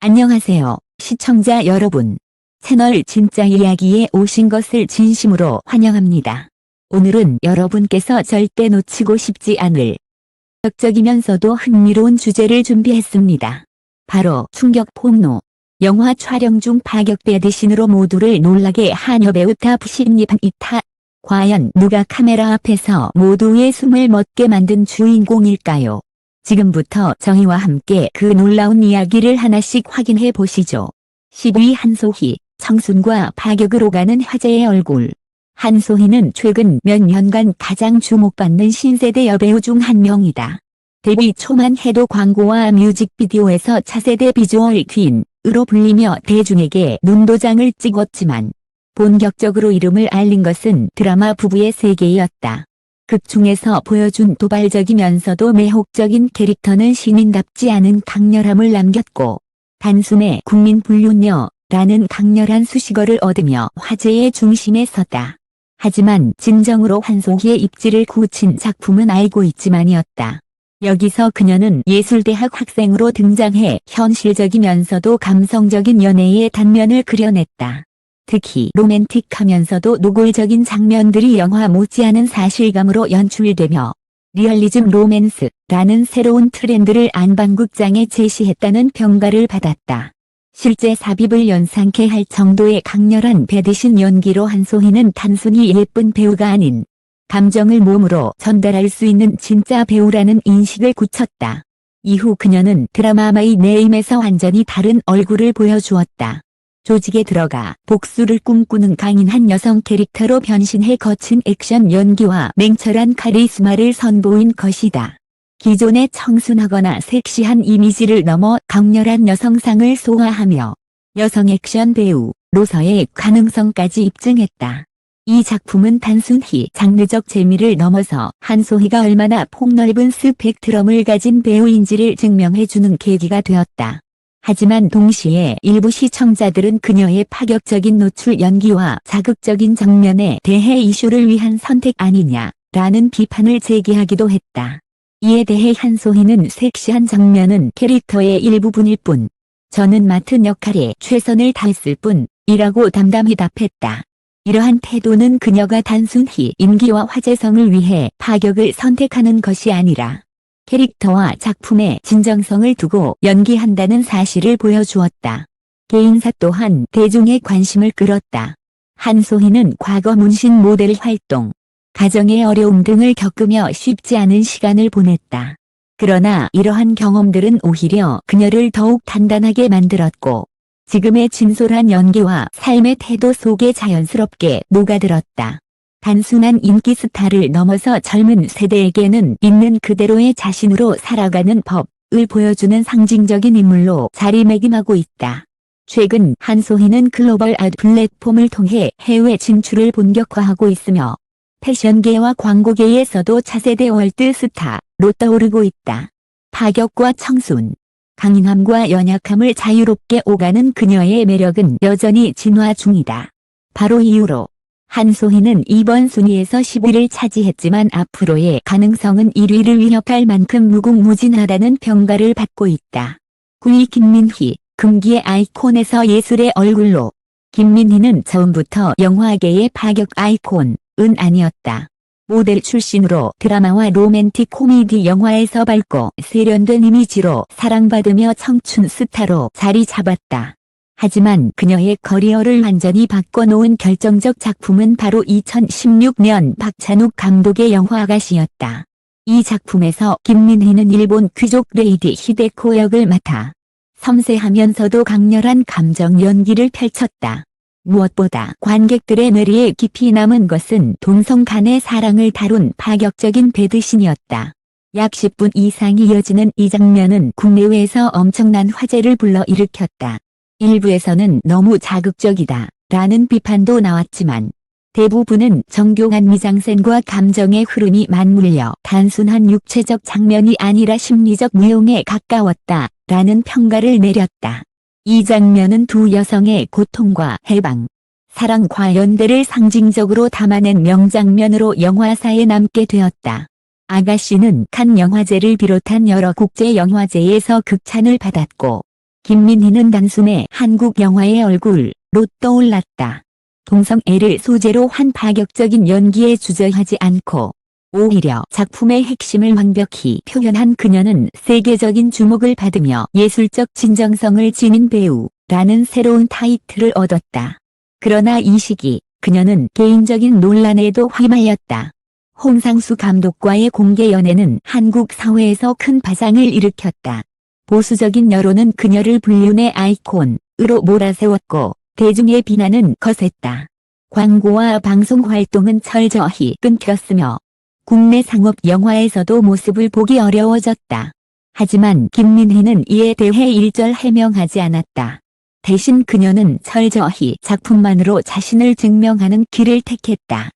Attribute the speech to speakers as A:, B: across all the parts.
A: 안녕하세요, 시청자 여러분. 채널 진짜 이야기에 오신 것을 진심으로 환영합니다. 오늘은 여러분께서 절대 놓치고 싶지 않을 적이면서도 흥미로운 주제를 준비했습니다. 바로 충격 폭로. 영화 촬영 중 파격 배드신으로 모두를 놀라게 한 여배우 탑 신입 이타. 과연 누가 카메라 앞에서 모두의 숨을 멎게 만든 주인공일까요? 지금부터 저희와 함께 그 놀라운 이야기를 하나씩 확인해 보시죠. 10위 한소희, 청순과 파격으로 가는 화제의 얼굴. 한소희는 최근 몇 년간 가장 주목받는 신세대 여배우 중 한 명이다. 데뷔 초만 해도 광고와 뮤직비디오에서 차세대 비주얼 퀸으로 불리며 대중에게 눈도장을 찍었지만 본격적으로 이름을 알린 것은 드라마 부부의 세계였다. 극 중에서 보여준 도발적이면서도 매혹적인 캐릭터는 신인답지 않은 강렬함을 남겼고, 단숨에 국민 불륜녀라는 강렬한 수식어를 얻으며 화제의 중심에 섰다. 하지만 진정으로 한소희의 입지를 굳힌 작품은 알고 있지만이었다. 여기서 그녀는 예술대학 학생으로 등장해 현실적이면서도 감성적인 연애의 단면을 그려냈다. 특히 로맨틱하면서도 노골적인 장면들이 영화 못지않은 사실감으로 연출되며 리얼리즘 로맨스라는 새로운 트렌드를 안방극장에 제시했다는 평가를 받았다. 실제 삽입을 연상케 할 정도의 강렬한 배드신 연기로 한소희는 단순히 예쁜 배우가 아닌 감정을 몸으로 전달할 수 있는 진짜 배우라는 인식을 굳혔다. 이후 그녀는 드라마 마이 네임에서 완전히 다른 얼굴을 보여주었다. 조직에 들어가 복수를 꿈꾸는 강인한 여성 캐릭터로 변신해 거친 액션 연기와 맹철한 카리스마를 선보인 것이다. 기존의 청순하거나 섹시한 이미지를 넘어 강렬한 여성상을 소화하며 여성 액션 배우로서의 가능성까지 입증했다. 이 작품은 단순히 장르적 재미를 넘어서 한소희가 얼마나 폭넓은 스펙트럼을 가진 배우인지를 증명해주는 계기가 되었다. 하지만 동시에 일부 시청자들은 그녀의 파격적인 노출 연기와 자극적인 장면에 대해 이슈를 위한 선택 아니냐라는 비판을 제기하기도 했다. 이에 대해 한소희는 섹시한 장면은 캐릭터의 일부분일 뿐, 저는 맡은 역할에 최선을 다했을 뿐이라고 담담히 답했다. 이러한 태도는 그녀가 단순히 인기와 화제성을 위해 파격을 선택하는 것이 아니라 캐릭터와 작품의 진정성을 두고 연기한다는 사실을 보여주었다. 개인사 또한 대중의 관심을 끌었다. 한소희는 과거 문신 모델 활동, 가정의 어려움 등을 겪으며 쉽지 않은 시간을 보냈다. 그러나 이러한 경험들은 오히려 그녀를 더욱 단단하게 만들었고, 지금의 진솔한 연기와 삶의 태도 속에 자연스럽게 녹아들었다. 단순한 인기 스타를 넘어서 젊은 세대에게는 있는 그대로의 자신으로 살아가는 법을 보여주는 상징적인 인물로 자리매김하고 있다. 최근 한소희는 글로벌 아트 플랫폼을 통해 해외 진출을 본격화하고 있으며 패션계와 광고계에서도 차세대 월드 스타로 떠오르고 있다. 파격과 청순, 강인함과 연약함을 자유롭게 오가는 그녀의 매력은 여전히 진화 중이다. 바로 이후로 한소희는 이번 순위에서 10위를 차지했지만 앞으로의 가능성은 1위를 위협할 만큼 무궁무진하다는 평가를 받고 있다. 9위 김민희, 금기의 아이콘에서 예술의 얼굴로. 김민희는 처음부터 영화계의 파격 아이콘은 아니었다. 모델 출신으로 드라마와 로맨틱 코미디 영화에서 밝고 세련된 이미지로 사랑받으며 청춘 스타로 자리 잡았다. 하지만 그녀의 커리어를 완전히 바꿔놓은 결정적 작품은 바로 2016년 박찬욱 감독의 영화 아가씨였다. 이 작품에서 김민희는 일본 귀족 레이디 히데코 역을 맡아 섬세하면서도 강렬한 감정 연기를 펼쳤다. 무엇보다 관객들의 뇌리에 깊이 남은 것은 동성 간의 사랑을 다룬 파격적인 배드신이었다. 약 10분 이상이 이어지는 이 장면은 국내외에서 엄청난 화제를 불러일으켰다. 일부에서는 너무 자극적이다 라는 비판도 나왔지만 대부분은 정교한 미장센과 감정의 흐름이 맞물려 단순한 육체적 장면이 아니라 심리적 무용에 가까웠다 라는 평가를 내렸다. 이 장면은 두 여성의 고통과 해방, 사랑과 연대를 상징적으로 담아낸 명장면으로 영화사에 남게 되었다. 아가씨는 칸 영화제를 비롯한 여러 국제 영화제에서 극찬을 받았고 김민희는 단순해 한국 영화의 얼굴로 떠올랐다. 동성애를 소재로 한 파격적인 연기에 주저하지 않고 오히려 작품의 핵심을 완벽히 표현한 그녀는 세계적인 주목을 받으며 예술적 진정성을 지닌 배우라는 새로운 타이틀을 얻었다. 그러나 이 시기 그녀는 개인적인 논란에도 휘말렸다. 홍상수 감독과의 공개 연애는 한국 사회에서 큰 파장을 일으켰다. 보수적인 여론은 그녀를 불륜의 아이콘으로 몰아세웠고 대중의 비난은 거셌다. 광고와 방송 활동은 철저히 끊겼으며 국내 상업 영화에서도 모습을 보기 어려워졌다. 하지만 김민희는 이에 대해 일절 해명하지 않았다. 대신 그녀는 철저히 작품만으로 자신을 증명하는 길을 택했다.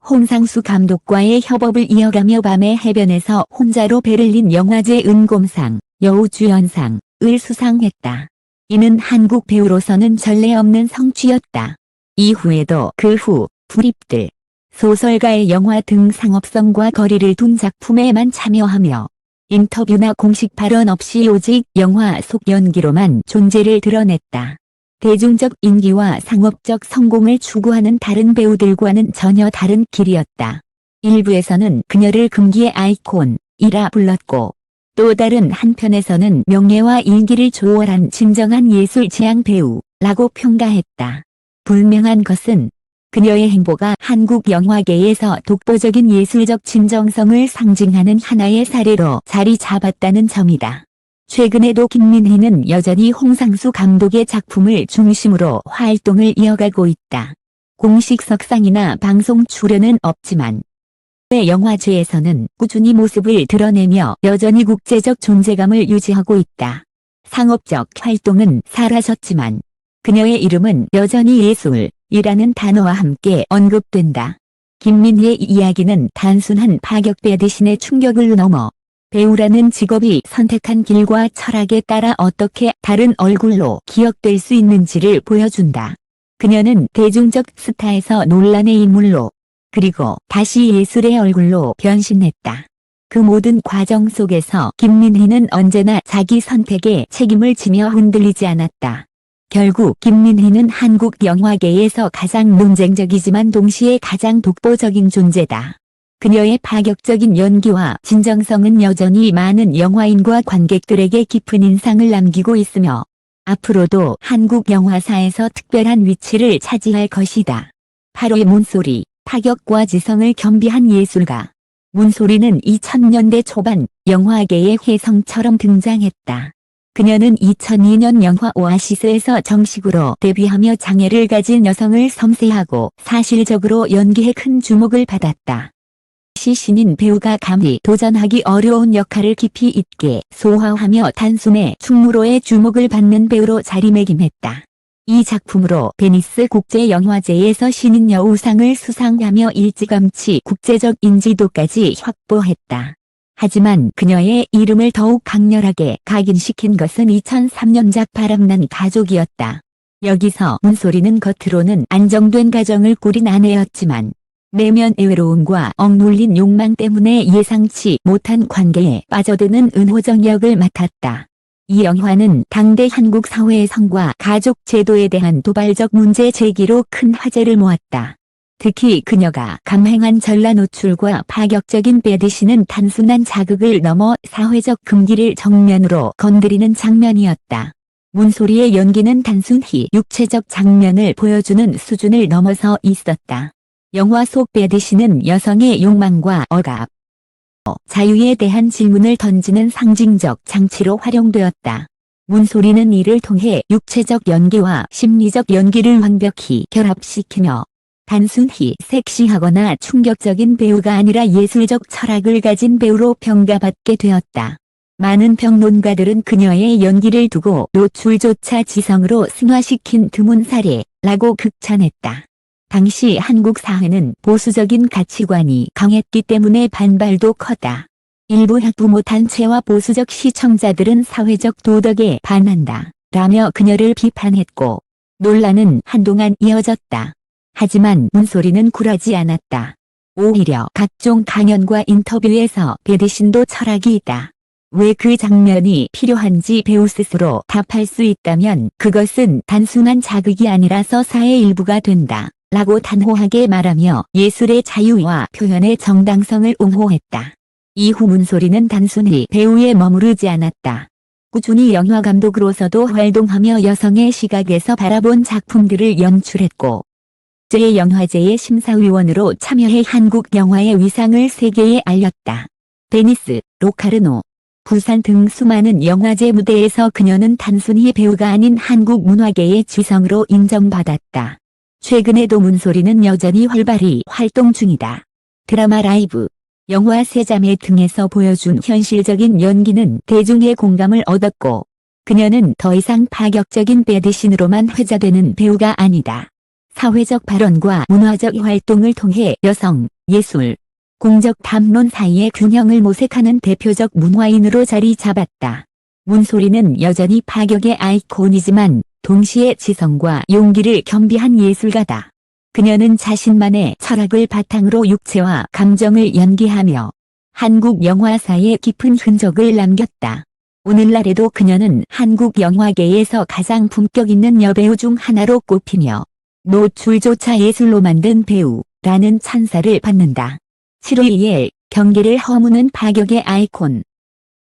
A: 홍상수 감독과의 협업을 이어가며 밤의 해변에서 혼자로 베를린 영화제 은곰상, 여우주연상을 수상했다. 이는 한국 배우로서는 전례 없는 성취였다. 이후에도 그 후 불입들, 소설가의 영화 등 상업성과 거리를 둔 작품에만 참여하며 인터뷰나 공식 발언 없이 오직 영화 속 연기로만 존재를 드러냈다. 대중적 인기와 상업적 성공을 추구하는 다른 배우들과는 전혀 다른 길이었다. 일부에서는 그녀를 금기의 아이콘이라 불렀고 또 다른 한편에서는 명예와 인기를 초월한 진정한 예술 지향 배우라고 평가했다. 분명한 것은 그녀의 행보가 한국 영화계에서 독보적인 예술적 진정성을 상징하는 하나의 사례로 자리 잡았다는 점이다. 최근에도 김민희는 여전히 홍상수 감독의 작품을 중심으로 활동을 이어가고 있다. 공식 석상이나 방송 출연은 없지만 해외 영화제에서는 꾸준히 모습을 드러내며 여전히 국제적 존재감을 유지하고 있다. 상업적 활동은 사라졌지만 그녀의 이름은 여전히 예술이라는 단어와 함께 언급된다. 김민희의 이야기는 단순한 파격배 대신의 충격을 넘어 배우라는 직업이 선택한 길과 철학에 따라 어떻게 다른 얼굴로 기억될 수 있는지를 보여준다. 그녀는 대중적 스타에서 논란의 인물로 그리고 다시 예술의 얼굴로 변신했다. 그 모든 과정 속에서 김민희는 언제나 자기 선택에 책임을 지며 흔들리지 않았다. 결국 김민희는 한국 영화계에서 가장 논쟁적이지만 동시에 가장 독보적인 존재다. 그녀의 파격적인 연기와 진정성은 여전히 많은 영화인과 관객들에게 깊은 인상을 남기고 있으며 앞으로도 한국 영화사에서 특별한 위치를 차지할 것이다. 8호의 문소리, 파격과 지성을 겸비한 예술가. 문소리는 2000년대 초반 영화계의 혜성처럼 등장했다. 그녀는 2002년 영화 오아시스에서 정식으로 데뷔하며 장애를 가진 여성을 섬세하고 사실적으로 연기해 큰 주목을 받았다. 신인 배우가 감히 도전하기 어려운 역할을 깊이 있게 소화하며 단숨에 충무로의 주목을 받는 배우로 자리매김했다. 이 작품으로 베니스 국제영화제에서 신인 여우상을 수상하며 일찌감치 국제적 인지도까지 확보했다. 하지만 그녀의 이름을 더욱 강렬하게 각인시킨 것은 2003년작 바람난 가족이었다. 여기서 문소리는 겉으로는 안정된 가정을 꾸린 아내였지만 내면의 외로움과 억눌린 욕망 때문에 예상치 못한 관계에 빠져드는 은호정 역을 맡았다. 이 영화는 당대 한국 사회의 성과 가족 제도에 대한 도발적 문제 제기로 큰 화제를 모았다. 특히 그녀가 감행한 전라 노출과 파격적인 배드신은 단순한 자극을 넘어 사회적 금기를 정면으로 건드리는 장면이었다. 문소리의 연기는 단순히 육체적 장면을 보여주는 수준을 넘어서 있었다. 영화 속 배드신은 여성의 욕망과 억압, 자유에 대한 질문을 던지는 상징적 장치로 활용되었다. 문소리는 이를 통해 육체적 연기와 심리적 연기를 완벽히 결합시키며 단순히 섹시하거나 충격적인 배우가 아니라 예술적 철학을 가진 배우로 평가받게 되었다. 많은 평론가들은 그녀의 연기를 두고 노출조차 지성으로 승화시킨 드문 사례라고 극찬했다. 당시 한국 사회는 보수적인 가치관이 강했기 때문에 반발도 컸다. 일부 학부모 단체와 보수적 시청자들은 사회적 도덕에 반한다 라며 그녀를 비판했고 논란은 한동안 이어졌다. 하지만 문소리는 굴하지 않았다. 오히려 각종 강연과 인터뷰에서 배드신도 철학이 있다. 왜 그 장면이 필요한지 배우 스스로 답할 수 있다면 그것은 단순한 자극이 아니라 서사의 일부가 된다. 라고 단호하게 말하며 예술의 자유와 표현의 정당성을 옹호했다. 이후 문소리는 단순히 배우에 머무르지 않았다. 꾸준히 영화감독으로서도 활동하며 여성의 시각에서 바라본 작품들을 연출했고 국제영화제의 심사위원으로 참여해 한국 영화의 위상을 세계에 알렸다. 베니스, 로카르노, 부산 등 수많은 영화제 무대에서 그녀는 단순히 배우가 아닌 한국 문화계의 지성으로 인정받았다. 최근에도 문소리는 여전히 활발히 활동 중이다. 드라마 라이브, 영화 세자매 등에서 보여준 현실적인 연기는 대중의 공감을 얻었고 그녀는 더 이상 파격적인 배드신으로만 회자되는 배우가 아니다. 사회적 발언과 문화적 활동을 통해 여성, 예술, 공적 담론 사이의 균형을 모색하는 대표적 문화인으로 자리 잡았다. 문소리는 여전히 파격의 아이콘이지만 동시에 지성과 용기를 겸비한 예술가다. 그녀는 자신만의 철학을 바탕으로 육체와 감정을 연기하며 한국 영화사에 깊은 흔적을 남겼다. 오늘날에도 그녀는 한국 영화계에서 가장 품격 있는 여배우 중 하나로 꼽히며 노출조차 예술로 만든 배우라는 찬사를 받는다. 7위 이엘, 경계를 허무는 파격의 아이콘.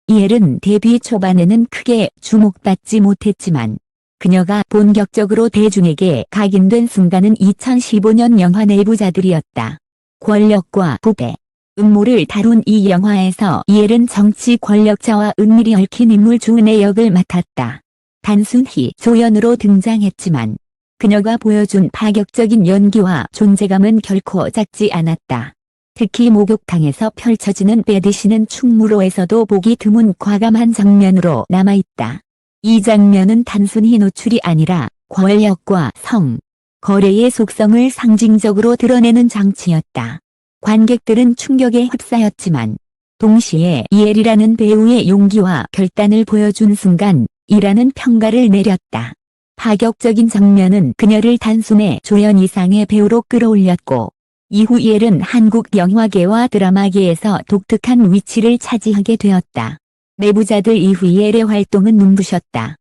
A: 이엘은 데뷔 초반에는 크게 주목받지 못했지만 그녀가 본격적으로 대중에게 각인된 순간은 2015년 영화 내부자들이었다. 권력과 부패, 음모를 다룬 이 영화에서 이엘은 정치 권력자와 은밀히 얽힌 인물 중의 역을 맡았다. 단순히 조연으로 등장했지만 그녀가 보여준 파격적인 연기와 존재감은 결코 작지 않았다. 특히 목욕탕에서 펼쳐지는 배드신은 충무로에서도 보기 드문 과감한 장면으로 남아있다. 이 장면은 단순히 노출이 아니라 권력과 성, 거래의 속성을 상징적으로 드러내는 장치였다. 관객들은 충격에 휩싸였지만 동시에 이엘이라는 배우의 용기와 결단을 보여준 순간 이라는 평가를 내렸다. 파격적인 장면은 그녀를 단숨에 조연 이상의 배우로 끌어올렸고 이후 이엘은 한국 영화계와 드라마계에서 독특한 위치를 차지하게 되었다. 내부자들 이후 이엘의 활동은 눈부셨다.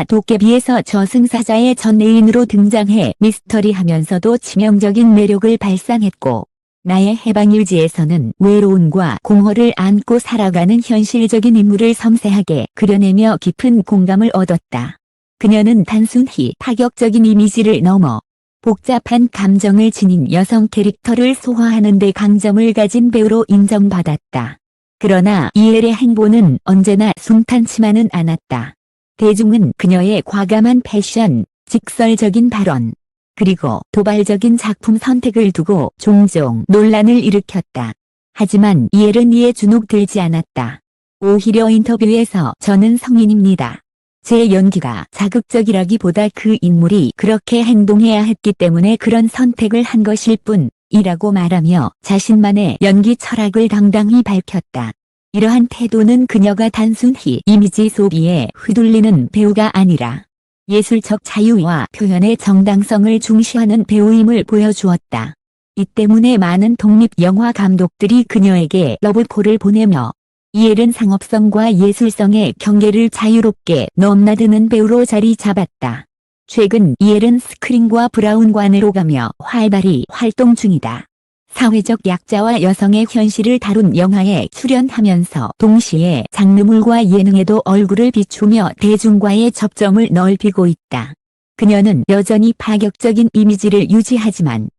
A: 도깨비에서 저승사자의 전 애인으로 등장해 미스터리하면서도 치명적인 매력을 발산했고 나의 해방일지에서는 외로움과 공허를 안고 살아가는 현실적인 인물을 섬세하게 그려내며 깊은 공감을 얻었다. 그녀는 단순히 파격적인 이미지를 넘어 복잡한 감정을 지닌 여성 캐릭터를 소화하는 데 강점을 가진 배우로 인정받았다. 그러나 이엘의 행보는 언제나 순탄치만은 않았다. 대중은 그녀의 과감한 패션, 직설적인 발언, 그리고 도발적인 작품 선택을 두고 종종 논란을 일으켰다. 하지만 이엘은 이에 주눅들지 않았다. 오히려 인터뷰에서 저는 성인입니다. 제 연기가 자극적이라기보다 그 인물이 그렇게 행동해야 했기 때문에 그런 선택을 한 것일 뿐이라고 말하며 자신만의 연기 철학을 당당히 밝혔다. 이러한 태도는 그녀가 단순히 이미지 소비에 휘둘리는 배우가 아니라 예술적 자유와 표현의 정당성을 중시하는 배우임을 보여주었다. 이 때문에 많은 독립영화 감독들이 그녀에게 러브콜을 보내며 이엘은 상업성과 예술성의 경계를 자유롭게 넘나드는 배우로 자리 잡았다. 최근 이엘은 스크린과 브라운관으로 가며 활발히 활동 중이다. 사회적 약자와 여성의 현실을 다룬 영화에 출연하면서 동시에 장르물과 예능에도 얼굴을 비추며 대중과의 접점을 넓히고 있다. 그녀는 여전히 파격적인 이미지를 유지하지만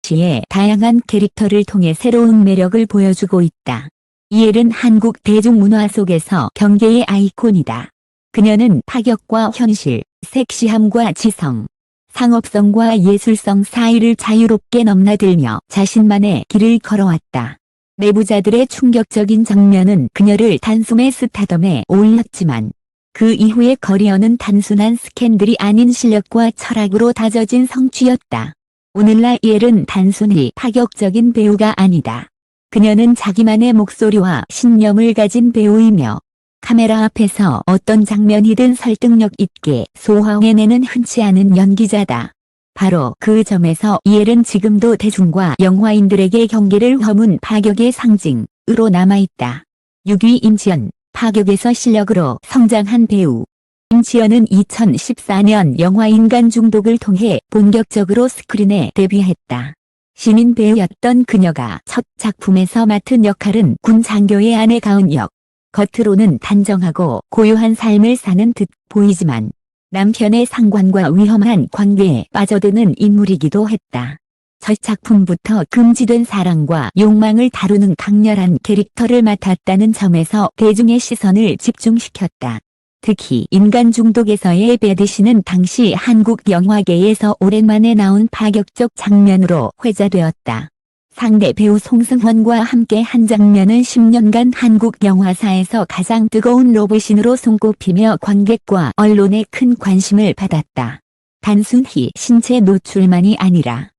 A: 시의 다양한 캐릭터를 통해 새로운 매력을 보여주고 있다. 이엘은 한국 대중문화 속에서 경계의 아이콘이다. 그녀는 파격과 현실, 섹시함과 지성, 상업성과 예술성 사이를 자유롭게 넘나들며 자신만의 길을 걸어왔다. 내부자들의 충격적인 장면은 그녀를 단숨에 스타덤에 올렸지만 그 이후의 커리어는 단순한 스캔들이 아닌 실력과 철학으로 다져진 성취였다. 오늘날 이엘은 단순히 파격적인 배우가 아니다. 그녀는 자기만의 목소리와 신념을 가진 배우이며 카메라 앞에서 어떤 장면이든 설득력 있게 소화해내는 흔치 않은 연기자다. 바로 그 점에서 이엘은 지금도 대중과 영화인들에게 경계를 허문 파격의 상징으로 남아있다. 6위 임지연, 파격에서 실력으로 성장한 배우. 임지연은 2014년 영화 인간 중독을 통해 본격적으로 스크린에 데뷔했다. 신인 배우였던 그녀가 첫 작품에서 맡은 역할은 군 장교의 아내 가은 역. 겉으로는 단정하고 고요한 삶을 사는 듯 보이지만 남편의 상관과 위험한 관계에 빠져드는 인물이기도 했다. 첫 작품부터 금지된 사랑과 욕망을 다루는 강렬한 캐릭터를 맡았다는 점에서 대중의 시선을 집중시켰다. 특히 인간 중독에서의 배드신은 당시 한국 영화계에서 오랜만에 나온 파격적 장면으로 회자되었다. 상대 배우 송승헌과 함께 한 장면은 10년간 한국 영화사에서 가장 뜨거운 러브신으로 손꼽히며 관객과 언론의 큰 관심을 받았다. 단순히 신체 노출만이 아니라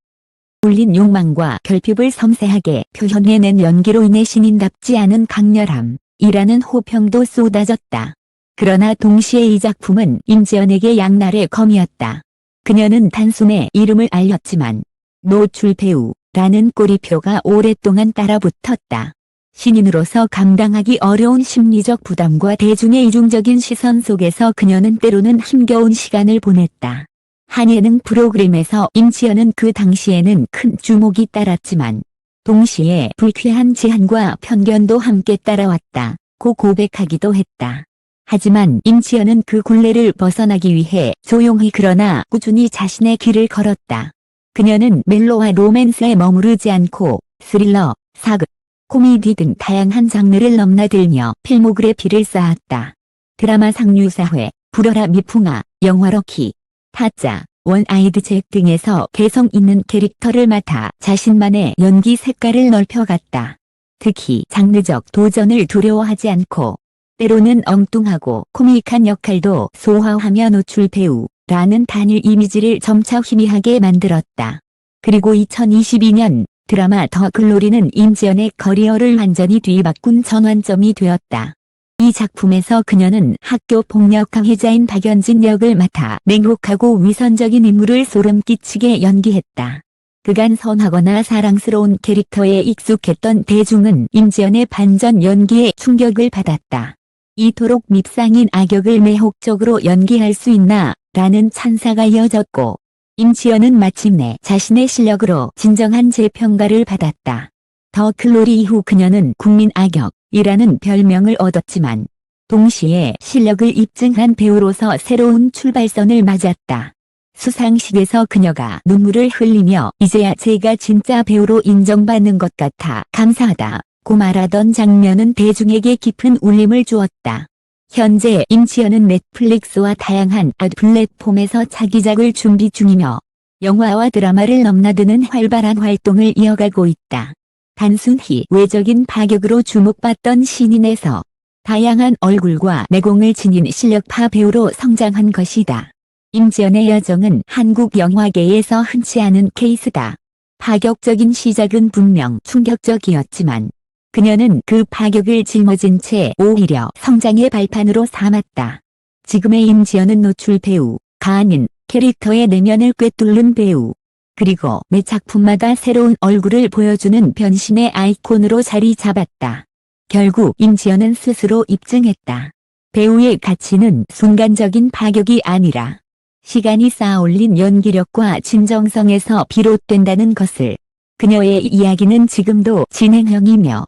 A: 울린 욕망과 결핍을 섬세하게 표현해낸 연기로 인해 신인답지 않은 강렬함이라는 호평도 쏟아졌다. 그러나 동시에 이 작품은 임지연에게 양날의 검이었다. 그녀는 단숨에 이름을 알렸지만 노출 배우라는 꼬리표가 오랫동안 따라붙었다. 신인으로서 감당하기 어려운 심리적 부담과 대중의 이중적인 시선 속에서 그녀는 때로는 힘겨운 시간을 보냈다. 한 예능 프로그램에서 임지연은 그 당시에는 큰 주목이 따랐지만 동시에 불쾌한 제한과 편견도 함께 따라왔다고 고백하기도 했다. 하지만 임지연은 그 굴레를 벗어나기 위해 조용히 그러나 꾸준히 자신의 길을 걸었다. 그녀는 멜로와 로맨스에 머무르지 않고 스릴러, 사극, 코미디 등 다양한 장르를 넘나들며 필모그래피를 쌓았다. 드라마 상류사회, 불어라 미풍아, 영화 럭키, 타짜, 원아이드 잭 등에서 개성 있는 캐릭터를 맡아 자신만의 연기 색깔을 넓혀갔다. 특히 장르적 도전을 두려워하지 않고 때로는 엉뚱하고 코믹한 역할도 소화하며 노출 배우라는 단일 이미지를 점차 희미하게 만들었다. 그리고 2022년 드라마 더 글로리는 임지연의 커리어를 완전히 뒤바꾼 전환점이 되었다. 이 작품에서 그녀는 학교 폭력 가해자인 박연진 역을 맡아 냉혹하고 위선적인 인물을 소름 끼치게 연기했다. 그간 선하거나 사랑스러운 캐릭터에 익숙했던 대중은 임지연의 반전 연기에 충격을 받았다. 이토록 밉상인 악역을 매혹적으로 연기할 수 있나? 라는 찬사가 이어졌고 임지연은 마침내 자신의 실력으로 진정한 재평가를 받았다. 더 글로리 이후 그녀는 국민 악역이라는 별명을 얻었지만 동시에 실력을 입증한 배우로서 새로운 출발선을 맞았다. 수상식에서 그녀가 눈물을 흘리며 이제야 제가 진짜 배우로 인정받는 것 같아 감사하다고 말하던 장면은 대중에게 깊은 울림을 주었다. 현재 임지연은 넷플릭스와 다양한 플랫폼에서 차기작을 준비 중이며 영화와 드라마를 넘나드는 활발한 활동을 이어가고 있다. 단순히 외적인 파격으로 주목받던 신인에서 다양한 얼굴과 내공을 지닌 실력파 배우로 성장한 것이다. 임지연의 여정은 한국 영화계에서 흔치 않은 케이스다. 파격적인 시작은 분명 충격적이었지만 그녀는 그 파격을 짊어진 채 오히려 성장의 발판으로 삼았다. 지금의 임지연은 노출 배우가 아닌 캐릭터의 내면을 꿰뚫는 배우. 그리고 매 작품마다 새로운 얼굴을 보여주는 변신의 아이콘으로 자리 잡았다. 결국 임지연은 스스로 입증했다. 배우의 가치는 순간적인 파격이 아니라 시간이 쌓아올린 연기력과 진정성에서 비롯된다는 것을. 그녀의 이야기는 지금도 진행형이며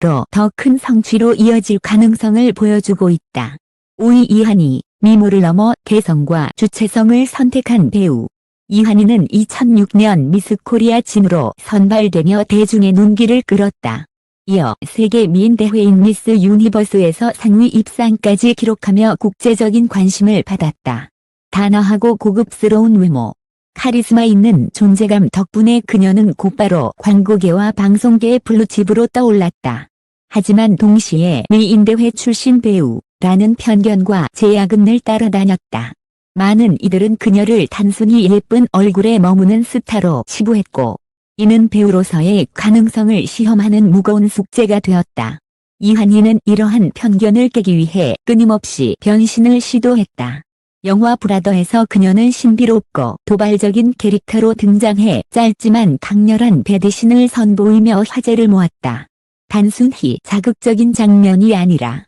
A: 또 더 큰 성취로 이어질 가능성을 보여주고 있다. 5위 이한희, 미모를 넘어 개성과 주체성을 선택한 배우. 이한희는 2006년 미스 코리아 진으로 선발되며 대중의 눈길을 끌었다. 이어 세계 미인 대회인 미스 유니버스에서 상위 입상까지 기록하며 국제적인 관심을 받았다. 단아하고 고급스러운 외모, 카리스마 있는 존재감 덕분에 그녀는 곧바로 광고계와 방송계의 블루칩으로 떠올랐다. 하지만 동시에 미인대회 출신 배우라는 편견과 제약은 늘 따라다녔다. 많은 이들은 그녀를 단순히 예쁜 얼굴에 머무는 스타로 치부했고 이는 배우로서의 가능성을 시험하는 무거운 숙제가 되었다. 이한희는 이러한 편견을 깨기 위해 끊임없이 변신을 시도했다. 영화 브라더에서 그녀는 신비롭고 도발적인 캐릭터로 등장해 짧지만 강렬한 배드신을 선보이며 화제를 모았다. 단순히 자극적인 장면이 아니라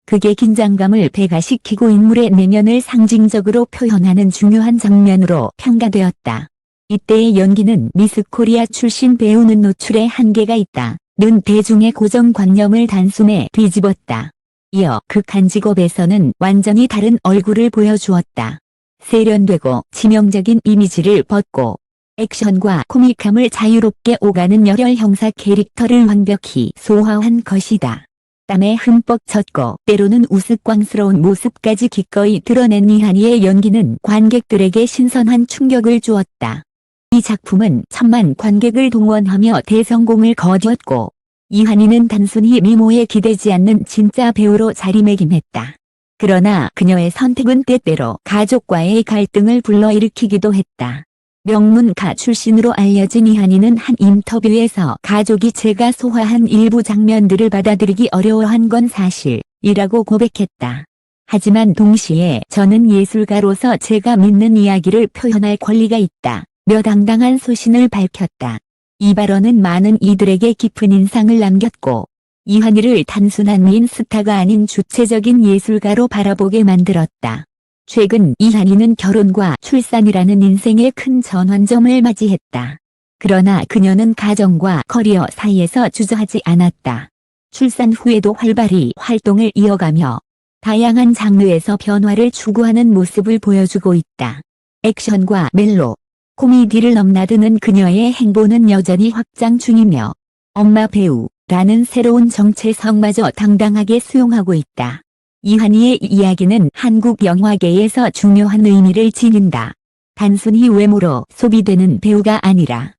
A: 극의 긴장감을 배가시키고 인물의 내면을 상징적으로 표현하는 중요한 장면으로 평가되었다. 이때의 연기는 미스 코리아 출신 배우는 노출에 한계가 있다는 대중의 고정관념을 단숨에 뒤집었다. 이어 극한 직업에서는 완전히 다른 얼굴을 보여주었다. 세련되고 치명적인 이미지를 벗고 액션과 코믹함을 자유롭게 오가는 열혈 형사 캐릭터를 완벽히 소화한 것이다. 땀에 흠뻑 젖고 때로는 우스꽝스러운 모습까지 기꺼이 드러낸 이한희의 연기는 관객들에게 신선한 충격을 주었다. 이 작품은 천만 관객을 동원하며 대성공을 거두었고 이한희는 단순히 미모에 기대지 않는 진짜 배우로 자리매김했다. 그러나 그녀의 선택은 때때로 가족과의 갈등을 불러일으키기도 했다. 명문가 출신으로 알려진 이한희는 한 인터뷰에서 가족이 제가 소화한 일부 장면들을 받아들이기 어려워한 건 사실이라고 고백했다. 하지만 동시에 저는 예술가로서 제가 믿는 이야기를 표현할 권리가 있다. 며 당당한 소신을 밝혔다. 이 발언은 많은 이들에게 깊은 인상을 남겼고 이한희를 단순한 미인 스타가 아닌 주체적인 예술가로 바라보게 만들었다. 최근 이한희는 결혼과 출산이라는 인생의 큰 전환점을 맞이했다. 그러나 그녀는 가정과 커리어 사이에서 주저하지 않았다. 출산 후에도 활발히 활동을 이어가며 다양한 장르에서 변화를 추구하는 모습을 보여주고 있다. 액션과 멜로, 코미디를 넘나드는 그녀의 행보는 여전히 확장 중이며 엄마 배우라는 새로운 정체성마저 당당하게 수용하고 있다. 이한희의 이야기는 한국 영화계에서 중요한 의미를 지닌다. 단순히 외모로 소비되는 배우가 아니라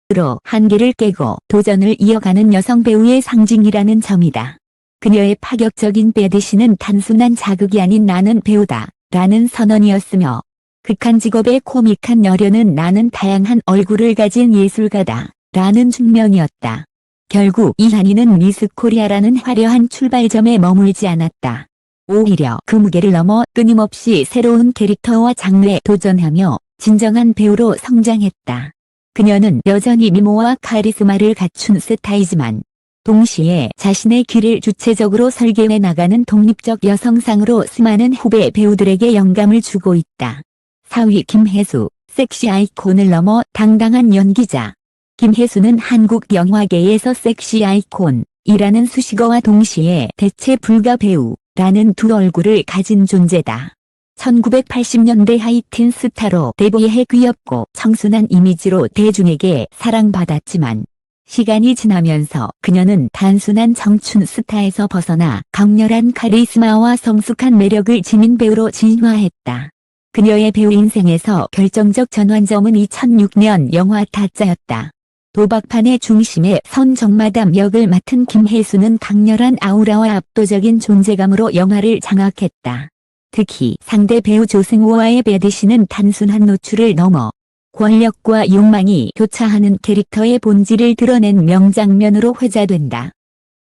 A: 로 한계를 깨고 도전을 이어가는 여성 배우의 상징이라는 점이다. 그녀의 파격적인 배드신은 단순한 자극이 아닌 나는 배우다 라는 선언이었으며 극한 직업의 코믹한 열연은 나는 다양한 얼굴을 가진 예술가다 라는 증명이었다. 결국 이한희는 미스 코리아라는 화려한 출발점에 머물지 않았다. 오히려 그 무게를 넘어 끊임없이 새로운 캐릭터와 장르에 도전하며 진정한 배우로 성장했다. 그녀는 여전히 미모와 카리스마를 갖춘 스타이지만 동시에 자신의 길을 주체적으로 설계해 나가는 독립적 여성상으로 수많은 후배 배우들에게 영감을 주고 있다. 4위 김혜수, 섹시 아이콘을 넘어 당당한 연기자. 김혜수는 한국 영화계에서 섹시 아이콘이라는 수식어와 동시에 대체 불가 배우라는 두 얼굴을 가진 존재다. 1980년대 하이틴 스타로 데뷔해 귀엽고 청순한 이미지로 대중에게 사랑받았지만 시간이 지나면서 그녀는 단순한 청춘 스타에서 벗어나 강렬한 카리스마와 성숙한 매력을 지닌 배우로 진화했다. 그녀의 배우 인생에서 결정적 전환점은 2006년 영화 타짜였다. 도박판의 중심에 선 정마담 역을 맡은 김혜수는 강렬한 아우라와 압도적인 존재감으로 영화를 장악했다. 특히 상대 배우 조승우와의 배드신은 단순한 노출을 넘어 권력과 욕망이 교차하는 캐릭터의 본질을 드러낸 명장면으로 회자된다.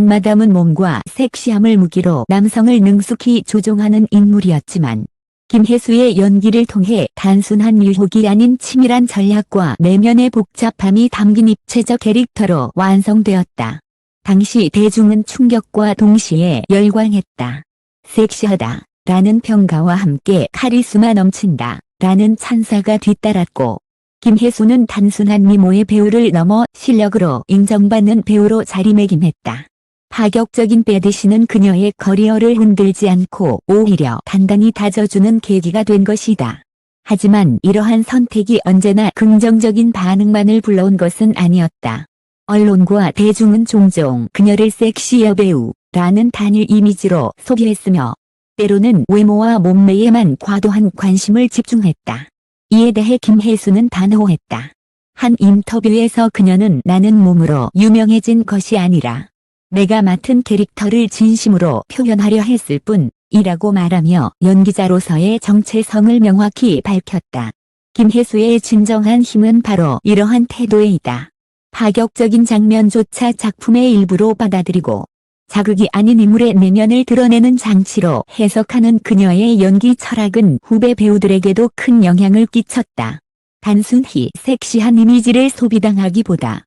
A: 마담은 몸과 섹시함을 무기로 남성을 능숙히 조종하는 인물이었지만 김혜수의 연기를 통해 단순한 유혹이 아닌 치밀한 전략과 내면의 복잡함이 담긴 입체적 캐릭터로 완성되었다. 당시 대중은 충격과 동시에 열광했다. 섹시하다 라는 평가와 함께 카리스마 넘친다 라는 찬사가 뒤따랐고 김혜수는 단순한 미모의 배우를 넘어 실력으로 인정받는 배우로 자리매김했다. 파격적인 배드신은 그녀의 커리어를 흔들지 않고 오히려 단단히 다져주는 계기가 된 것이다. 하지만 이러한 선택이 언제나 긍정적인 반응만을 불러온 것은 아니었다. 언론과 대중은 종종 그녀를 섹시 여배우라는 단일 이미지로 소비했으며 때로는 외모와 몸매에만 과도한 관심을 집중했다. 이에 대해 김혜수는 단호했다. 한 인터뷰에서 그녀는 나는 몸으로 유명해진 것이 아니라 내가 맡은 캐릭터를 진심으로 표현하려 했을 뿐이라고 말하며 연기자로서의 정체성을 명확히 밝혔다. 김혜수의 진정한 힘은 바로 이러한 태도에 있다. 파격적인 장면조차 작품의 일부로 받아들이고 자극이 아닌 인물의 내면을 드러내는 장치로 해석하는 그녀의 연기 철학은 후배 배우들에게도 큰 영향을 끼쳤다. 단순히 섹시한 이미지를 소비당하기보다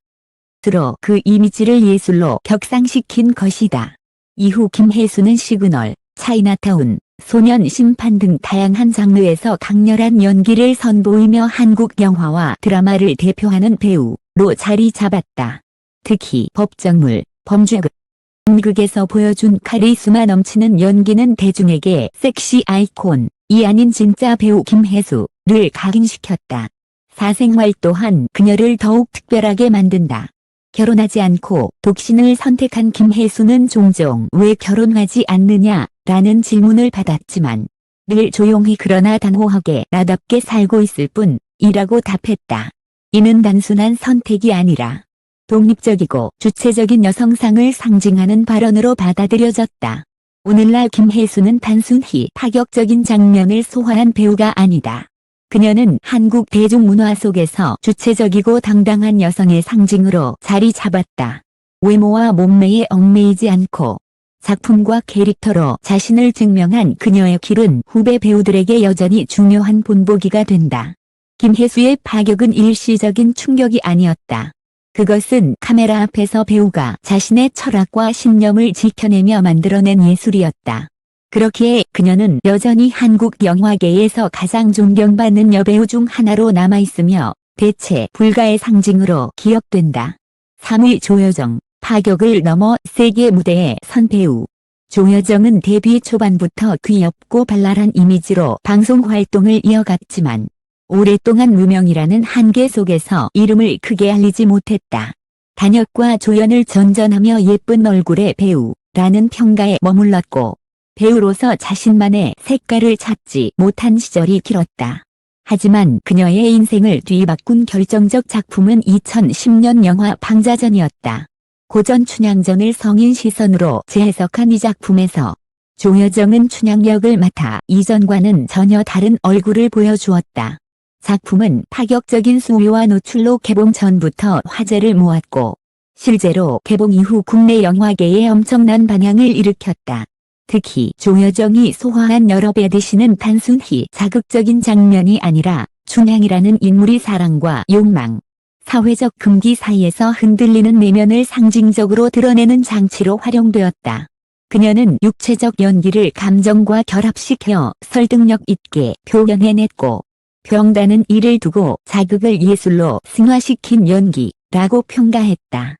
A: 스스로 그 이미지를 예술로 격상시킨 것이다. 이후 김혜수는 시그널, 차이나타운, 소년 심판 등 다양한 장르에서 강렬한 연기를 선보이며 한국 영화와 드라마를 대표하는 배우로 자리 잡았다. 특히 법정물, 범죄극, 극에서 보여준 카리스마 넘치는 연기는 대중에게 섹시 아이콘이 아닌 진짜 배우 김혜수를 각인시켰다. 사생활 또한 그녀를 더욱 특별하게 만든다. 결혼하지 않고 독신을 선택한 김혜수는 종종 왜 결혼하지 않느냐라는 질문을 받았지만 늘 조용히 그러나 단호하게 나답게 살고 있을 뿐이라고 답했다. 이는 단순한 선택이 아니라 독립적이고 주체적인 여성상을 상징하는 발언으로 받아들여졌다. 오늘날 김혜수는 단순히 파격적인 장면을 소화한 배우가 아니다. 그녀는 한국 대중문화 속에서 주체적이고 당당한 여성의 상징으로 자리 잡았다. 외모와 몸매에 얽매이지 않고 작품과 캐릭터로 자신을 증명한 그녀의 길은 후배 배우들에게 여전히 중요한 본보기가 된다. 김혜수의 파격은 일시적인 충격이 아니었다. 그것은 카메라 앞에서 배우가 자신의 철학과 신념을 지켜내며 만들어낸 예술이었다. 그렇기에 그녀는 여전히 한국 영화계에서 가장 존경받는 여배우 중 하나로 남아있으며 대체 불가의 상징으로 기억된다. 3위 조여정, 파격을 넘어 세계 무대에 선 배우. 조여정은 데뷔 초반부터 귀엽고 발랄한 이미지로 방송 활동을 이어갔지만 오랫동안 무명이라는 한계 속에서 이름을 크게 알리지 못했다. 단역과 조연을 전전하며 예쁜 얼굴의 배우라는 평가에 머물렀고 배우로서 자신만의 색깔을 찾지 못한 시절이 길었다. 하지만 그녀의 인생을 뒤바꾼 결정적 작품은 2010년 영화 방자전이었다. 고전 춘향전을 성인 시선으로 재해석한 이 작품에서 조여정은 춘향 역을 맡아 이전과는 전혀 다른 얼굴을 보여주었다. 작품은 파격적인 수위와 노출로 개봉 전부터 화제를 모았고 실제로 개봉 이후 국내 영화계에 엄청난 반향을 일으켰다. 특히 조여정이 소화한 여러 배드신은 단순히 자극적인 장면이 아니라 춘향이라는 인물이 사랑과 욕망, 사회적 금기 사이에서 흔들리는 내면을 상징적으로 드러내는 장치로 활용되었다. 그녀는 육체적 연기를 감정과 결합시켜 설득력 있게 표현해냈고 병다는 이를 두고 자극을 예술로 승화시킨 연기라고 평가했다.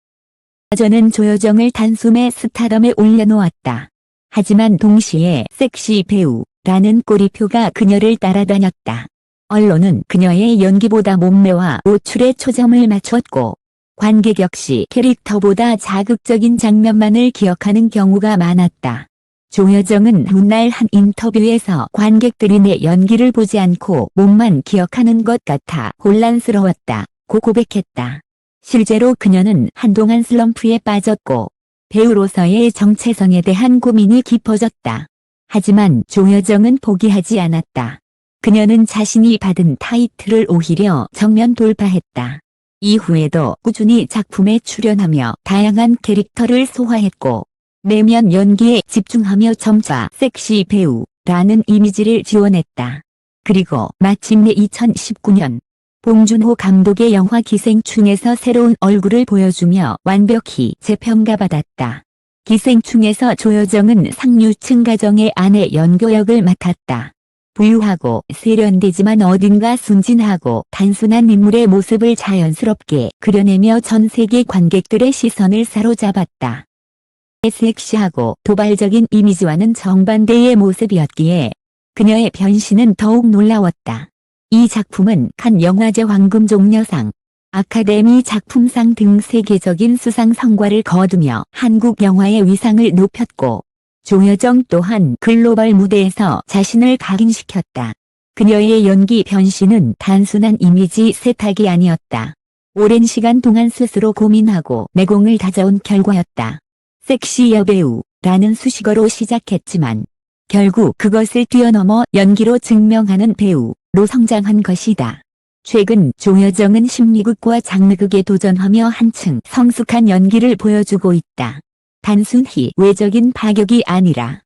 A: 저는 조여정을 단숨에 스타덤에 올려놓았다. 하지만 동시에 섹시 배우라는 꼬리표가 그녀를 따라다녔다. 언론은 그녀의 연기보다 몸매와 노출에 초점을 맞췄고 관객 역시 캐릭터보다 자극적인 장면만을 기억하는 경우가 많았다. 조여정은 훗날 한 인터뷰에서 관객들이 내 연기를 보지 않고 몸만 기억하는 것 같아 혼란스러웠다고 고백했다. 실제로 그녀는 한동안 슬럼프에 빠졌고 배우로서의 정체성에 대한 고민이 깊어졌다. 하지만 조여정은 포기하지 않았다. 그녀는 자신이 받은 타이틀을 오히려 정면 돌파했다. 이후에도 꾸준히 작품에 출연하며 다양한 캐릭터를 소화했고 내면 연기에 집중하며 점차 섹시 배우라는 이미지를 지원했다. 그리고 마침내 2019년 봉준호 감독의 영화 기생충에서 새로운 얼굴을 보여주며 완벽히 재평가받았다. 기생충에서 조여정은 상류층 가정의 아내 연교 역을 맡았다. 부유하고 세련되지만 어딘가 순진하고 단순한 인물의 모습을 자연스럽게 그려내며 전 세계 관객들의 시선을 사로잡았다. 섹시하고 도발적인 이미지와는 정반대의 모습이었기에 그녀의 변신은 더욱 놀라웠다. 이 작품은 칸 영화제 황금종려상, 아카데미 작품상 등 세계적인 수상 성과를 거두며 한국 영화의 위상을 높였고 조여정 또한 글로벌 무대에서 자신을 각인시켰다. 그녀의 연기 변신은 단순한 이미지 세탁이 아니었다. 오랜 시간 동안 스스로 고민하고 내공을 다져온 결과였다. 섹시 여배우라는 수식어로 시작했지만 결국 그것을 뛰어넘어 연기로 증명하는 배우로 성장한 것이다. 최근 조여정은 심리극과 장르극에 도전하며 한층 성숙한 연기를 보여주고 있다. 단순히 외적인 파격이 아니라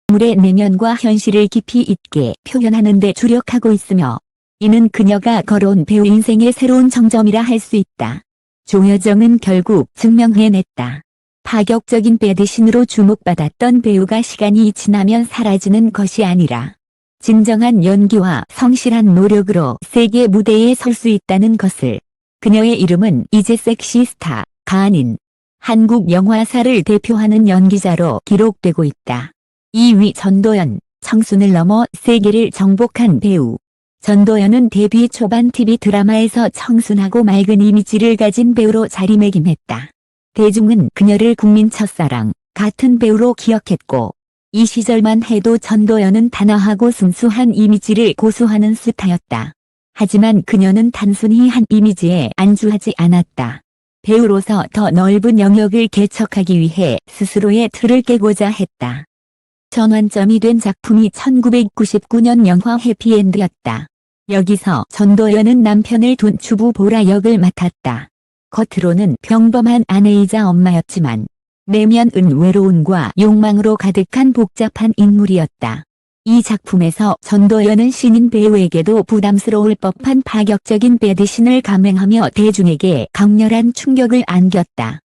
A: 인물의 내면과 현실을 깊이 있게 표현하는 데 주력하고 있으며 이는 그녀가 걸어온 배우 인생의 새로운 정점이라 할 수 있다. 조여정은 결국 증명해냈다. 파격적인 배드신으로 주목받았던 배우가 시간이 지나면 사라지는 것이 아니라 진정한 연기와 성실한 노력으로 세계 무대에 설 수 있다는 것을. 그녀의 이름은 이제 섹시스타가 아닌 한국 영화사를 대표하는 연기자로 기록되고 있다. 2위 전도연, 청순을 넘어 세계를 정복한 배우. 전도연은 데뷔 초반 TV 드라마에서 청순하고 맑은 이미지를 가진 배우로 자리매김했다. 대중은 그녀를 국민 첫사랑 같은 배우로 기억했고, 이 시절만 해도 전도연은 단아하고 순수한 이미지를 고수하는 스타였다. 하지만 그녀는 단순히 한 이미지에 안주하지 않았다. 배우로서 더 넓은 영역을 개척하기 위해 스스로의 틀을 깨고자 했다. 전환점이 된 작품이 1999년 영화 해피엔드였다. 여기서 전도연은 남편을 둔 주부 보라 역을 맡았다. 겉으로는 평범한 아내이자 엄마였지만 내면은 외로움과 욕망으로 가득한 복잡한 인물이었다. 이 작품에서 전도연은 신인 배우에게도 부담스러울 법한 파격적인 배드신을 감행하며 대중에게 강렬한 충격을 안겼다.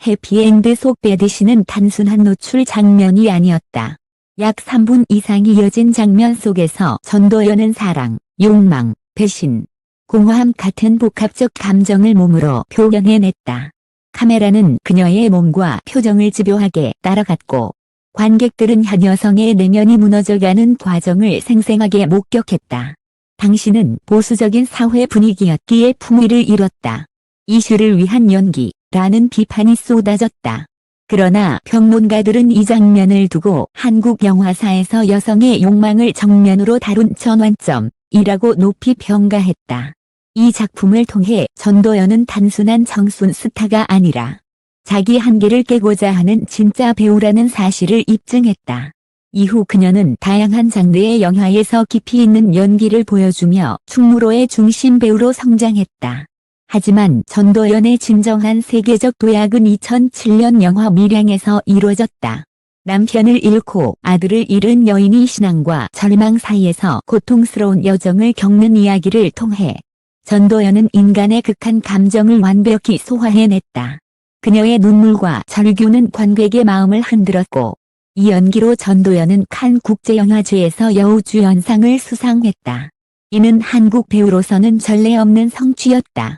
A: 해피엔드 속 배드신은 단순한 노출 장면이 아니었다. 약 3분 이상이 이어진 장면 속에서 전도연은 사랑, 욕망, 배신, 공허함 같은 복합적 감정을 몸으로 표현해냈다. 카메라는 그녀의 몸과 표정을 집요하게 따라갔고, 관객들은 한 여성의 내면이 무너져가는 과정을 생생하게 목격했다. 당시는 보수적인 사회 분위기였기에 품위를 잃었다. 이슈를 위한 연기라는 비판이 쏟아졌다. 그러나 평론가들은 이 장면을 두고 한국 영화사에서 여성의 욕망을 정면으로 다룬 전환점이라고 높이 평가했다. 이 작품을 통해 전도연은 단순한 청순 스타가 아니라 자기 한계를 깨고자 하는 진짜 배우라는 사실을 입증했다. 이후 그녀는 다양한 장르의 영화에서 깊이 있는 연기를 보여주며 충무로의 중심 배우로 성장했다. 하지만 전도연의 진정한 세계적 도약은 2007년 영화 밀양에서 이루어졌다. 남편을 잃고 아들을 잃은 여인이 신앙과 절망 사이에서 고통스러운 여정을 겪는 이야기를 통해 전도연은 인간의 극한 감정을 완벽히 소화해냈다. 그녀의 눈물과 절규는 관객의 마음을 흔들었고, 이 연기로 전도연은 칸 국제영화제에서 여우주연상을 수상했다. 이는 한국 배우로서는 전례 없는 성취였다.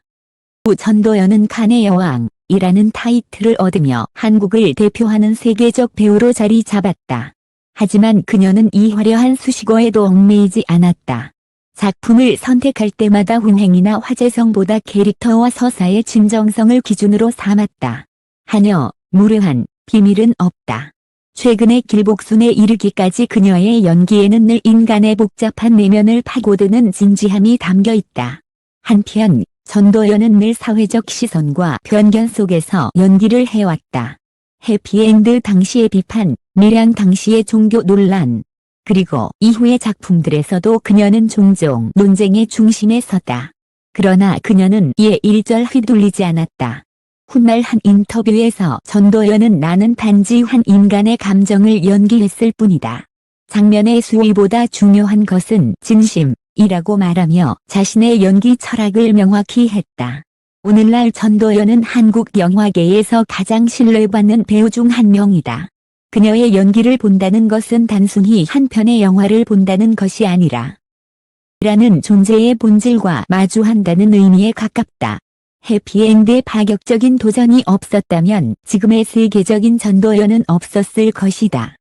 A: 전도연은 칸의 여왕이라는 타이틀을 얻으며 한국을 대표하는 세계적 배우로 자리 잡았다. 하지만 그녀는 이 화려한 수식어에도 얽매이지 않았다. 작품을 선택할 때마다 흥행이나 화제성보다 캐릭터와 서사의 진정성을 기준으로 삼았다. 하녀, 무례한, 비밀은 없다. 최근의 길복순에 이르기까지 그녀의 연기에는 늘 인간의 복잡한 내면을 파고드는 진지함이 담겨 있다. 한편 전도연은 늘 사회적 시선과 편견 속에서 연기를 해왔다. 해피엔드 당시의 비판, 밀양 당시의 종교 논란, 그리고 이후의 작품들에서도 그녀는 종종 논쟁의 중심에 섰다. 그러나 그녀는 이에 일절 휘둘리지 않았다. 훗날 한 인터뷰에서 전도연은 나는 단지 한 인간의 감정을 연기했을 뿐이다. 장면의 수위보다 중요한 것은 진심이라고 말하며 자신의 연기 철학을 명확히 했다. 오늘날 전도연은 한국 영화계에서 가장 신뢰받는 배우 중 한 명이다. 그녀의 연기를 본다는 것은 단순히 한 편의 영화를 본다는 것이 아니라 라는 존재의 본질과 마주한다는 의미에 가깝다. 해피엔드의 파격적인 도전이 없었다면 지금의 세계적인 전도연은 없었을 것이다.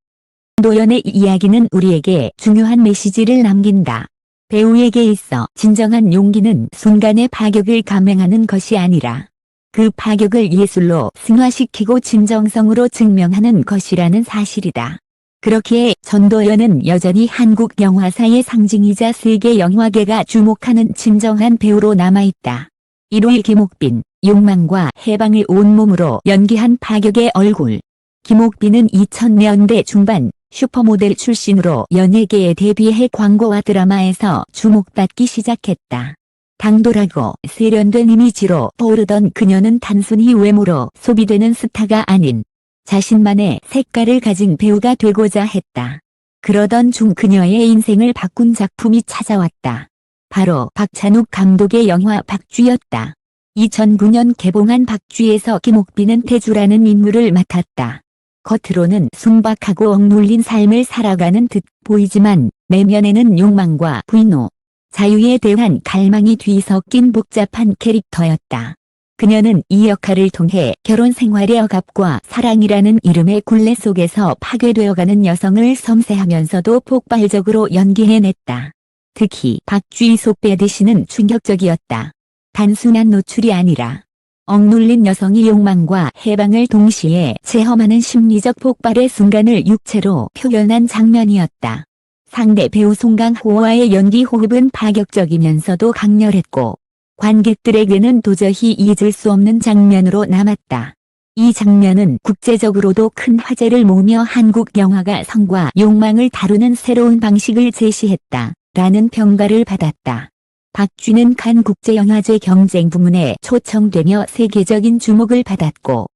A: 전도연의 이야기는 우리에게 중요한 메시지를 남긴다. 배우에게 있어 진정한 용기는 순간의 파격을 감행하는 것이 아니라 그 파격을 예술로 승화시키고 진정성으로 증명하는 것이라는 사실이다. 그렇기에 전도연은 여전히 한국 영화사의 상징이자 세계 영화계가 주목하는 진정한 배우로 남아있다. 1위 김옥빈, 욕망과 해방을 온몸으로 연기한 파격의 얼굴. 김옥빈은 2000년대 중반 슈퍼모델 출신으로 연예계에 데뷔해 광고와 드라마에서 주목받기 시작했다. 당돌하고 세련된 이미지로 떠오르던 그녀는 단순히 외모로 소비되는 스타가 아닌 자신만의 색깔을 가진 배우가 되고자 했다. 그러던 중 그녀의 인생을 바꾼 작품이 찾아왔다. 바로 박찬욱 감독의 영화 박쥐였다. 2009년 개봉한 박쥐에서 김옥빈은 태주라는 인물을 맡았다. 겉으로는 순박하고 억눌린 삶을 살아가는 듯 보이지만 내면에는 욕망과 분노, 자유에 대한 갈망이 뒤섞인 복잡한 캐릭터였다. 그녀는 이 역할을 통해 결혼 생활의 억압과 사랑이라는 이름의 굴레 속에서 파괴되어가는 여성을 섬세하면서도 폭발적으로 연기해냈다. 특히 박쥐 속 배드시는 충격적이었다. 단순한 노출이 아니라 억눌린 여성이 욕망과 해방을 동시에 체험하는 심리적 폭발의 순간을 육체로 표현한 장면이었다. 상대 배우 송강호와의 연기 호흡은 파격적이면서도 강렬했고 관객들에게는 도저히 잊을 수 없는 장면으로 남았다. 이 장면은 국제적으로도 큰 화제를 모으며 한국 영화가 성과 욕망을 다루는 새로운 방식을 제시했다. 라는 평가를 받았다. 박쥐는 칸 국제영화제 경쟁 부문에 초청되며 세계적인 주목을 받았고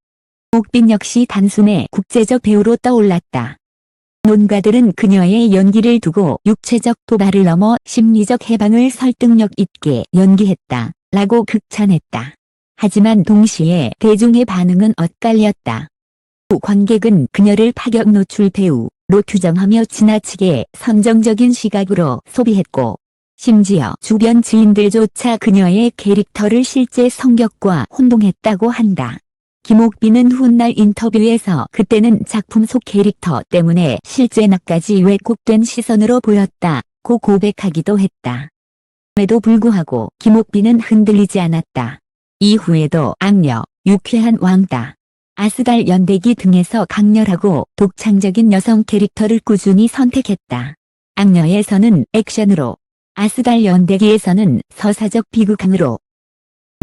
A: 김옥빈 역시 단숨에 국제적 배우로 떠올랐다. 논가들은 그녀의 연기를 두고 육체적 도발을 넘어 심리적 해방을 설득력 있게 연기했다. 라고 극찬했다. 하지만 동시에 대중의 반응은 엇갈렸다. 관객은 그녀를 파격 노출 배우로 규정하며 지나치게 선정적인 시각으로 소비했고 심지어 주변 지인들조차 그녀의 캐릭터를 실제 성격과 혼동했다고 한다. 김옥빈은 훗날 인터뷰에서 그때는 작품 속 캐릭터 때문에 실제 나까지 왜곡된 시선으로 보였다고 고백하기도 했다. 에도 불구하고 김옥빈은 흔들리지 않았다. 이후에도 악녀, 유쾌한 왕따, 아스달 연대기 등에서 강렬하고 독창적인 여성 캐릭터를 꾸준히 선택했다. 악녀에서는 액션으로, 아스달 연대기에서는 서사적 비극으로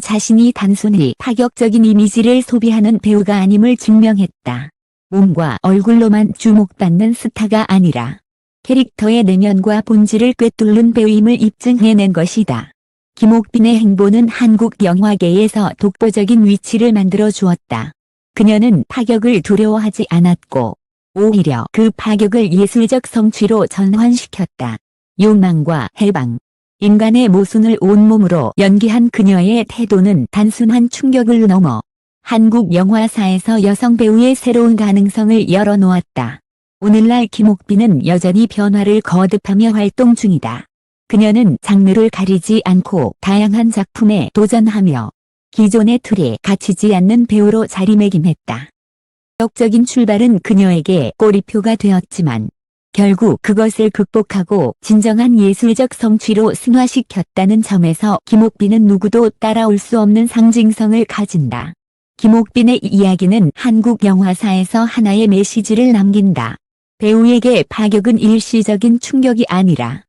A: 자신이 단순히 파격적인 이미지를 소비하는 배우가 아님을 증명했다. 몸과 얼굴로만 주목받는 스타가 아니라 캐릭터의 내면과 본질을 꿰뚫는 배우임을 입증해낸 것이다. 김옥빈의 행보는 한국 영화계에서 독보적인 위치를 만들어 주었다. 그녀는 파격을 두려워하지 않았고 오히려 그 파격을 예술적 성취로 전환시켰다. 욕망과 해방, 인간의 모순을 온몸으로 연기한 그녀의 태도는 단순한 충격을 넘어 한국 영화사에서 여성 배우의 새로운 가능성을 열어놓았다. 오늘날 김옥빈은 여전히 변화를 거듭하며 활동 중이다. 그녀는 장르를 가리지 않고 다양한 작품에 도전하며 기존의 틀에 갇히지 않는 배우로 자리매김했다. 적적인 출발은 그녀에게 꼬리표가 되었지만 결국 그것을 극복하고 진정한 예술적 성취로 승화시켰다는 점에서 김옥빈은 누구도 따라올 수 없는 상징성을 가진다. 김옥빈의 이야기는 한국 영화사에서 하나의 메시지를 남긴다. 배우에게 파격은 일시적인 충격이 아니라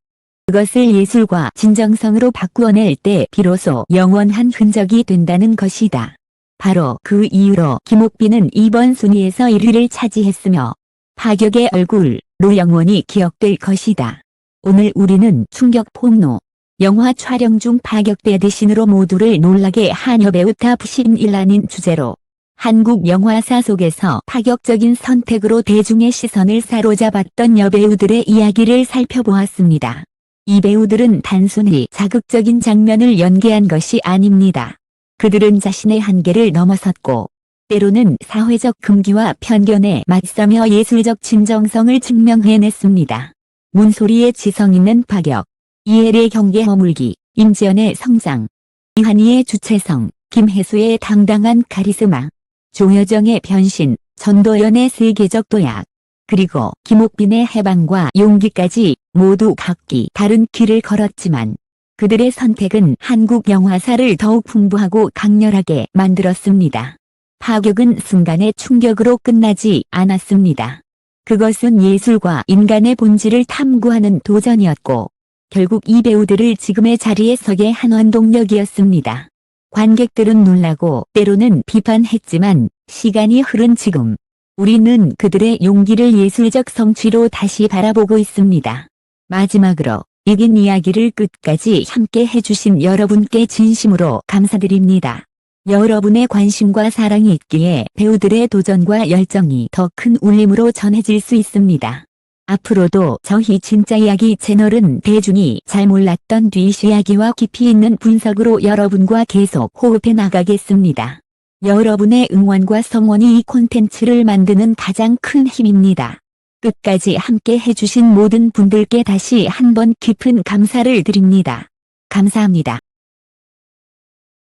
A: 그것을 예술과 진정성으로 바꾸어낼 때 비로소 영원한 흔적이 된다는 것이다. 바로 그 이유로 김옥빈은 이번 순위에서 1위를 차지했으며 파격의 얼굴로 영원히 기억될 것이다. 오늘 우리는 충격 폭로, 영화 촬영 중 파격대 대신으로 모두를 놀라게 한 여배우 탑 10이라는 주제로 한국 영화사 속에서 파격적인 선택으로 대중의 시선을 사로잡았던 여배우들의 이야기를 살펴보았습니다. 이 배우들은 단순히 자극적인 장면을 연기한 것이 아닙니다. 그들은 자신의 한계를 넘어섰고 때로는 사회적 금기와 편견에 맞서며 예술적 진정성을 증명해냈습니다. 문소리의 지성 있는 파격, 이혜리의 경계 허물기, 임지연의 성장, 이한이의 주체성, 김혜수의 당당한 카리스마, 조여정의 변신, 전도연의 세계적 도약, 그리고 김옥빈의 해방과 용기까지 모두 각기 다른 길을 걸었지만 그들의 선택은 한국 영화사를 더욱 풍부하고 강렬하게 만들었습니다. 파격은 순간의 충격으로 끝나지 않았습니다. 그것은 예술과 인간의 본질을 탐구하는 도전이었고 결국 이 배우들을 지금의 자리에 서게 한 원동력이었습니다. 관객들은 놀라고 때로는 비판했지만 시간이 흐른 지금 우리는 그들의 용기를 예술적 성취로 다시 바라보고 있습니다. 마지막으로 이긴 이야기를 끝까지 함께 해주신 여러분께 진심으로 감사드립니다. 여러분의 관심과 사랑이 있기에 배우들의 도전과 열정이 더 큰 울림으로 전해질 수 있습니다. 앞으로도 저희 진짜 이야기 채널은 대중이 잘 몰랐던 뒷이야기와 깊이 있는 분석으로 여러분과 계속 호흡해 나가겠습니다. 여러분의 응원과 성원이 이 콘텐츠를 만드는 가장 큰 힘입니다. 끝까지 함께 해주신 모든 분들께 다시 한번 깊은 감사를 드립니다. 감사합니다.